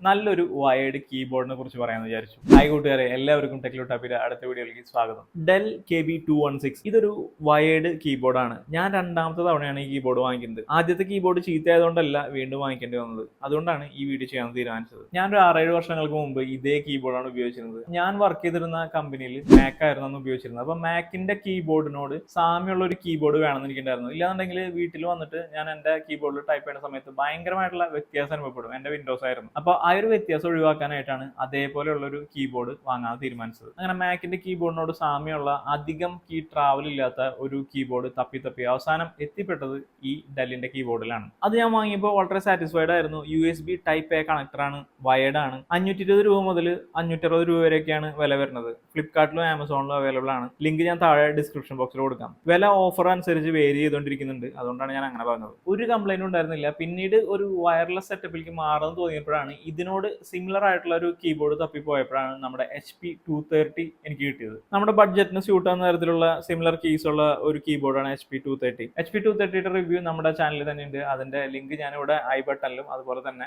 നല്ലൊരു വയേർഡ് കീബോർഡിനെ കുറിച്ച് പറയാമെന്ന് വിചാരിച്ചു. ഹായ് കൂട്ടുകാരെ, എല്ലാവർക്കും ടെക്ലോട്ടാപ്പിയുടെ അടുത്ത വീഡിയോയിലേക്ക് സ്വാഗതം. ഡെൽ KB216 ഇതൊരു വയേർഡ് കീബോർഡാണ്. ഞാൻ രണ്ടാമത്തെ തവണയാണ് ഈ കീബോർഡ് വാങ്ങിക്കുന്നത്. ആദ്യത്തെ കീബോർഡ് ചീത്തയായതുകൊണ്ടല്ല വീണ്ടും വാങ്ങിക്കേണ്ടി വന്നത്. അതുകൊണ്ടാണ് ഈ വീഡിയോ ചെയ്യാൻ തീരുമാനിച്ചത്. ഞാൻ ഒരു 6-7 വർഷങ്ങൾക്ക് മുമ്പ് ഇതേ കീബോർഡാണ് ഉപയോഗിച്ചിരുന്നത്. ഞാൻ വർക്ക് ചെയ്തിരുന്ന കമ്പനിയിൽ മാക് ആയിരുന്നു അന്ന് ഉപയോഗിച്ചിരുന്നത്. അപ്പൊ മാക്കിന്റെ കീബോർഡിനോട് സാമ്യമുള്ള ഒരു കീബോർഡ് വേണമെന്ന് എനിക്കുണ്ടായിരുന്നു. ഇല്ലാന്നുണ്ടെങ്കിൽ വീട്ടിൽ വന്നിട്ട് ഞാൻ എന്റെ കീബോർഡിൽ ടൈപ്പ് ചെയ്യുന്ന സമയത്ത് ഭയങ്കരമായിട്ടുള്ള വ്യത്യാസം അനുഭവപ്പെടും. എന്റെ വിൻഡോസ് ആയിരുന്നു. അപ്പൊ ആ ഒരു വ്യത്യാസം ഒഴിവാക്കാനായിട്ടാണ് അതേപോലെയുള്ള ഒരു കീബോർഡ് വാങ്ങാൻ തീരുമാനിച്ചത്. അങ്ങനെ മാക്കിന്റെ കീബോർഡിനോട് സാമ്യമുള്ള അധികം കീ ട്രാവൽ ഇല്ലാത്ത ഒരു കീബോർഡ് തപ്പി അവസാനം എത്തിപ്പെട്ടത് ഈ ഡെല്ലിന്റെ കീബോർഡിലാണ്. അത് ഞാൻ വാങ്ങിയപ്പോൾ വളരെ സാറ്റിസ്ഫൈഡ് ആയിരുന്നു. USB Type A കണക്ടറാണ്, വയേർഡ് ആണ്. 520 രൂപ മുതൽ 560 രൂപ വരെയൊക്കെയാണ് വില വരുന്നത്. ഫ്ലിപ്കാർട്ടിലും ആമസോണിലും അവൈലബിൾ ആണ്. ലിങ്ക് ഞാൻ താഴെ ഡിസ്ക്രിപ്ഷൻ ബോക്സിൽ കൊടുക്കാം. വില ഓഫർ അനുസരിച്ച് വേരി ചെയ്തുകൊണ്ടിരിക്കുന്നുണ്ട്. അതുകൊണ്ടാണ് ഞാൻ അങ്ങനെ പറഞ്ഞത്. ഒരു കംപ്ലൈന്റ് ഉണ്ടായിരുന്നില്ല. പിന്നീട് ഒരു വയർലെസ് സെറ്റപ്പിലേക്ക് മാറുമെന്ന് തോന്നിയപ്പോഴാണ് ഇതിനോട് സിമിലർ ആയിട്ടുള്ള ഒരു കീബോർഡ് തപ്പിപ്പോയപ്പോഴാണ് നമ്മുടെ HP230 എനിക്ക് കിട്ടിയത്. നമ്മുടെ ബഡ്ജറ്റിന് സ്യൂട്ട് ആവുന്ന തരത്തിലുള്ള സിമിലർ കീസ് ഉള്ള ഒരു കീബോർഡാണ് HP230. HP230യുടെ റിവ്യൂ നമ്മുടെ ചാനലിൽ തന്നെ ഉണ്ട്. അതിന്റെ ലിങ്ക് ഞാനിവിടെ ഐ ബട്ടണിലും അതുപോലെ തന്നെ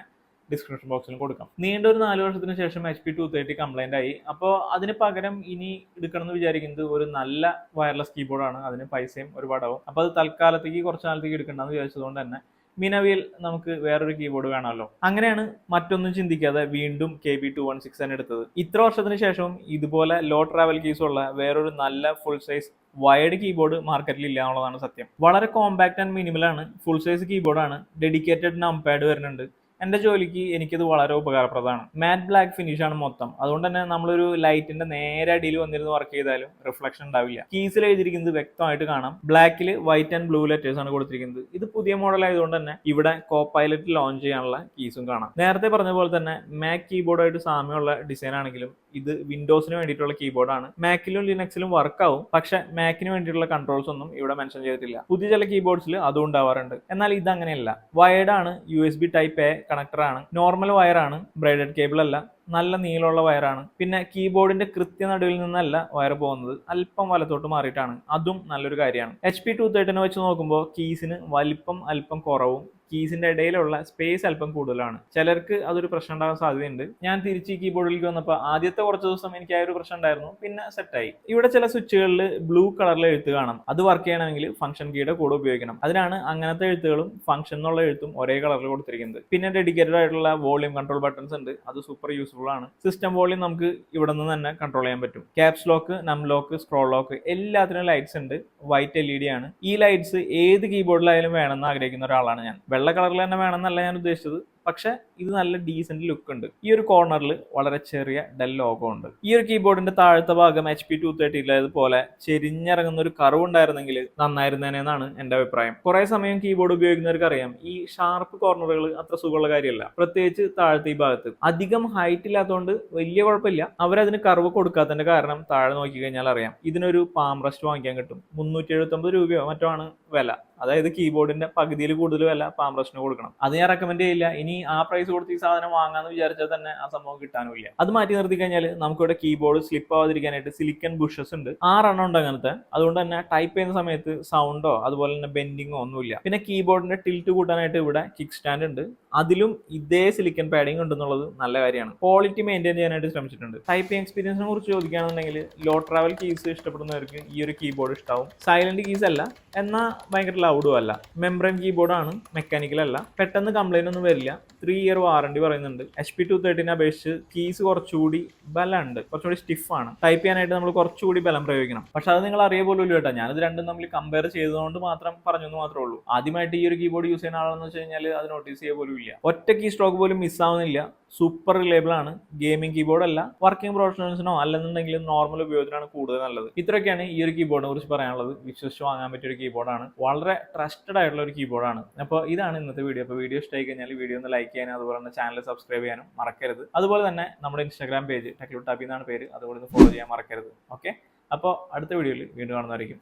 ഡിസ്ക്രിപ്ഷൻ ബോക്സിലും കൊടുക്കാം. നീണ്ട ഒരു 4 വർഷത്തിന് ശേഷം HP230 കംപ്ലൈന്റ് ആയി. അപ്പോൾ അതിന് പകരം ഇനി എടുക്കണം എന്ന് വിചാരിക്കുന്നത് ഒരു നല്ല വയർലെസ് കീബോർഡാണ്. അതിന് പൈസയും ഒരുപാടാവും. അപ്പോൾ അത് തൽക്കാലത്തേക്ക് കുറച്ച് നാളത്തേക്ക് എടുക്കണമെന്ന് വിചാരിച്ചതുകൊണ്ട് തന്നെ മിനവിയിൽ നമുക്ക് വേറൊരു കീബോർഡ് വേണമല്ലോ. അങ്ങനെയാണ് മറ്റൊന്നും ചിന്തിക്കാതെ വീണ്ടും KB216 തന്നെ എടുത്തത്. ഇത്ര വർഷത്തിന് ശേഷവും ഇതുപോലെ ലോ ട്രാവൽ കീസ് ഉള്ള വേറൊരു നല്ല ഫുൾ സൈസ് വയേർഡ് കീബോർഡ് മാർക്കറ്റിൽ ഇല്ല എന്നുള്ളതാണ് സത്യം. വളരെ കോമ്പാക്ട് ആൻഡ് മിനിമൽ ആണ്. ഫുൾ സൈസ് കീബോർഡാണ്. ഡെഡിക്കേറ്റഡ് നംപാഡ് വരുന്നുണ്ട്. എന്റെ ജോലിക്ക് എനിക്കത് വളരെ ഉപകാരപ്രദമാണ്. മാറ്റ് ബ്ലാക്ക് ഫിനിഷ് ആണ് മൊത്തം. അതുകൊണ്ട് തന്നെ നമ്മളൊരു ലൈറ്റിന്റെ നേരെ അടിയിൽ വന്നിരുന്ന് വർക്ക് ചെയ്താലും റിഫ്ലക്ഷൻ ഉണ്ടാവില്ല. കീസിൽ എഴുതിയിരിക്കുന്നത് വ്യക്തമായിട്ട് കാണാം. ബ്ലാക്കിൽ വൈറ്റ് ആൻഡ് ബ്ലൂ ലെറ്റേഴ്സ് ആണ് കൊടുത്തിരിക്കുന്നത്. ഇത് പുതിയ മോഡൽ ആയതുകൊണ്ട് തന്നെ ഇവിടെ കോപ്പൈലറ്റ് ലോഞ്ച് ചെയ്യാനുള്ള കീസും കാണാം. നേരത്തെ പറഞ്ഞ പോലെ തന്നെ മാക് കീബോർഡായിട്ട് സാമ്യമുള്ള ഡിസൈൻ ആണെങ്കിലും ഇത് വിൻഡോസിന് വേണ്ടിയിട്ടുള്ള കീബോർഡാണ്. മാക്കിലും ലിനക്സിലും വർക്ക് ആവും. പക്ഷെ മാക്കിന് വേണ്ടിയിട്ടുള്ള കൺട്രോൾസ് ഒന്നും ഇവിടെ മെൻഷൻ ചെയ്തിട്ടില്ല. പുതിയ ചില കീബോർഡ്സിൽ അതും ഉണ്ടാവാറുണ്ട്. എന്നാൽ ഇത് അങ്ങനെയല്ല. വയേർഡ് ആണ്. USB Type A കണക്ടറാണ്. നോർമൽ വയറാണ്, ബ്രൈഡഡ് കേബിൾ അല്ല. നല്ല നീളമുള്ള വയറാണ്. പിന്നെ കീബോർഡിന്റെ കൃത്യ നടുവിൽ നിന്നല്ല വയർ പോകുന്നത്, അല്പം വലത്തോട്ട് മാറിയിട്ടാണ്. അതും നല്ലൊരു കാര്യമാണ്. HP230 വെച്ച് നോക്കുമ്പോൾ കീസിന് വലിപ്പം അല്പം കുറവും കീസിന്റെ ഇടയിലുള്ള സ്പേസ് അല്പം കൂടുതലാണ്. ചിലർക്ക് അതൊരു പ്രശ്നം ഉണ്ടാകാൻ സാധ്യതയുണ്ട്. ഞാൻ തിരിച്ച് ഈ കീബോർഡിലേക്ക് വന്നപ്പോൾ ആദ്യത്തെ കുറച്ച് ദിവസം എനിക്ക് ആ ഒരു പ്രശ്നം ഉണ്ടായിരുന്നു. പിന്നെ സെറ്റായി. ഇവിടെ ചില സ്വിച്ചുകളിൽ ബ്ലൂ കളറിൽ എഴുത്ത് കാണാം. അത് വർക്ക് ചെയ്യണമെങ്കിൽ ഫംഗ്ഷൻ കീയുടെ കൂടെ ഉപയോഗിക്കണം. അതിനാണ് അങ്ങനത്തെ എഴുത്തുകളും ഫംഗ്ഷൻ എന്നുള്ള എഴുത്തും ഒരേ കളറിൽ കൊടുത്തിരിക്കുന്നത്. പിന്നെ ഡെഡിക്കേറ്റഡ് ആയിട്ടുള്ള വോളിയം കൺട്രോൾ ബട്ടൺസ് ഉണ്ട്. അത് സൂപ്പർ യൂസ്ഫുൾ ആണ്. സിസ്റ്റം വോളിയം നമുക്ക് ഇവിടെ നിന്ന് തന്നെ കൺട്രോൾ ചെയ്യാൻ പറ്റും. ക്യാപ്സ് ലോക്ക്, നം ലോക്ക്, സ്ക്രോൾ ലോക്ക് എല്ലാത്തിനും ലൈറ്റ്സ് ഉണ്ട്. വൈറ്റ് LED ആണ്. ഈ ലൈറ്റ്സ് ഏത് കീബോർഡിലായാലും വേണമെന്ന് ആഗ്രഹിക്കുന്ന ഒരാളാണ് ഞാൻ. വെള്ള കളറിൽ തന്നെ വേണമെന്നല്ല ഞാൻ ഉദ്ദേശിച്ചത്. പക്ഷെ ഇത് നല്ല ഡീസന്റ് ലുക്ക് ഉണ്ട്. ഈ ഒരു കോർണറിൽ വളരെ ചെറിയ ഡെൽ ലോഗോ ഉണ്ട്. ഈ ഒരു കീബോർഡിന്റെ താഴത്തെ ഭാഗം HP230 ചെരിഞ്ഞിറങ്ങുന്ന ഒരു കർവ് ഉണ്ടായിരുന്നെങ്കിൽ നന്നായിരുന്നേനെന്നാണ് എന്റെ അഭിപ്രായം. കുറെ സമയം കീബോർഡ് ഉപയോഗിക്കുന്നവർക്ക് അറിയാം ഈ ഷാർപ്പ് കോർണറുകൾ അത്ര സുഖമുള്ള കാര്യമല്ല. പ്രത്യേകിച്ച് താഴത്തെ ഈ ഭാഗത്ത് അധികം ഹൈറ്റ് ഇല്ലാത്തതുകൊണ്ട് വലിയ കുഴപ്പമില്ല. അവരതിന് കർവ് കൊടുക്കാത്തതിന്റെ കാരണം താഴെ നോക്കി കഴിഞ്ഞാൽ അറിയാം. ഇതിനൊരു പാം റെസ്റ്റ് വാങ്ങിക്കാൻ കിട്ടും. 379 രൂപയോ മറ്റോ ആണ് വില. അതായത് കീബോർഡിന്റെ പകുതിയിൽ കൂടുതൽ വില പാം റെസ്റ്റിന് കൊടുക്കണം. അത് ഞാൻ റെക്കമെൻഡ് ചെയ്യില്ല. ഇനി ആ പ്രൈസ് കൊടുത്ത് ഈ സാധനം വാങ്ങാന്ന് വിചാരിച്ചാൽ തന്നെ ആ സംഭവം കിട്ടാനുമില്ല. അത് മാറ്റി നിർത്തി കഴിഞ്ഞാൽ നമുക്കിവിടെ കീബോർഡ് സ്ലിപ്പ് ആവാതിരിക്കാനായിട്ട് സിലിക്കൺ ബുഷസ് ഉണ്ട്. 6 എണ്ണം ഉണ്ട് അങ്ങനത്തെ. അതുകൊണ്ട് തന്നെ ടൈപ്പ് ചെയ്യുന്ന സമയത്ത് സൗണ്ടോ അതുപോലെ തന്നെ ബെൻഡിങ്ങോ ഒന്നുമില്ല. പിന്നെ കീബോർഡിന്റെ ടിൽറ്റ് കൂട്ടാനായിട്ട് ഇവിടെ കിക്ക് സ്റ്റാൻഡ് ഉണ്ട്. അതിലും ഇതേ സിലിക്കൺ പാഡിങ് ഉണ്ടെന്നുള്ളത് നല്ല കാര്യമാണ്. ക്വാളിറ്റി മെയിൻറ്റെയിൻ ചെയ്യാനായിട്ട് ശ്രമിച്ചിട്ടുണ്ട്. ടൈപ്പിംഗ് എക്സ്പീരിയൻസിനെ കുറിച്ച് ചോദിക്കുകയാണെന്നുണ്ടെങ്കിൽ ലോ ട്രാവൽ കീസ് ഇഷ്ടപ്പെടുന്നവർക്ക് ഈ ഒരു കീബോർഡ് ഇഷ്ടാവും. സൈലന്റ് കീസ് അല്ല, എന്നാൽ ഭയങ്കര ലൗഡും അല്ല. മെംബ്രെയിൻ കീബോർഡാണ്, മെക്കാനിക്കൽ അല്ല. പെട്ടെന്ന് കംപ്ലൈന്റ് ഒന്നും വരില്ല. 3 ഇയർ വാറണ്ടി പറയുന്നുണ്ട്. HP230 അപേക്ഷിച്ച് കീസ് കുറച്ചുകൂടി ബലമുണ്ട്, കുറച്ചുകൂടി സ്റ്റിഫാണ്. ടൈപ്പ് ചെയ്യാനായിട്ട് നമ്മൾ കുറച്ചുകൂടി ബലം പ്രയോഗിക്കണം. പക്ഷെ അത് നിങ്ങൾ അറിയ പോലും ഇല്ല കേട്ടോ. ഞാനിത് രണ്ടും തമ്മിൽ കമ്പയർ ചെയ്തതുകൊണ്ട് മാത്രം പറഞ്ഞെന്ന് മാത്രമേ ഉള്ളൂ. ആദ്യമായിട്ട് ഈ ഒരു കീബോർഡ് യൂസ് ചെയ്യുന്ന ആളെന്ന് വെച്ച് കഴിഞ്ഞാൽ അത് നോട്ടീസ് ചെയ്യുക പോലും ഇല്ല. ഒറ്റ കീ സ്ട്രോക്ക് പോലും മിസ്സാവുന്നില്ല. സൂപ്പർ റിലയബിൾ ആണ്. ഗെയിമിംഗ് കീബോർഡ് അല്ല, വർക്കിംഗ് പ്രൊഫഷണൽസിനോ അല്ലെന്നുണ്ടെങ്കിൽ നോർമൽ ഉപയോഗത്തിനാണ് കൂടുതൽ നല്ലത്. ഇത്രയൊക്കെയാണ് ഈ ഒരു കീബോർഡിനെ കുറിച്ച് പറയാനുള്ളത്. വിശ്വസിച്ച് വാങ്ങാൻ പറ്റിയ ഒരു കീബോർഡാണ്. വളരെ ട്രസ്റ്റഡ് ആയിട്ടുള്ള ഒരു കീബോർഡാണ്. അപ്പോൾ ഇതാണ് ഇന്നത്തെ വീഡിയോ. അപ്പോൾ വീഡിയോ ഇഷ്ടമായി കഴിഞ്ഞാൽ വീഡിയോ ഒന്ന് ലൈക്ക് ചെയ്യാനും അതുപോലെ തന്നെ ചാനൽ സബ്സ്ക്രൈബ് ചെയ്യാനും മറക്കരുത്. അതുപോലെ തന്നെ നമ്മുടെ ഇൻസ്റ്റാഗ്രാം പേജ് ടെക്ലോട്ടാപ്പി എന്നാണ് പേര്, അതുപോലെ ഫോളോ ചെയ്യാൻ മറക്കരുത്. ഓക്കെ, അപ്പോൾ അടുത്ത വീഡിയോയിൽ വീണ്ടും കാണുന്നതായിരിക്കും.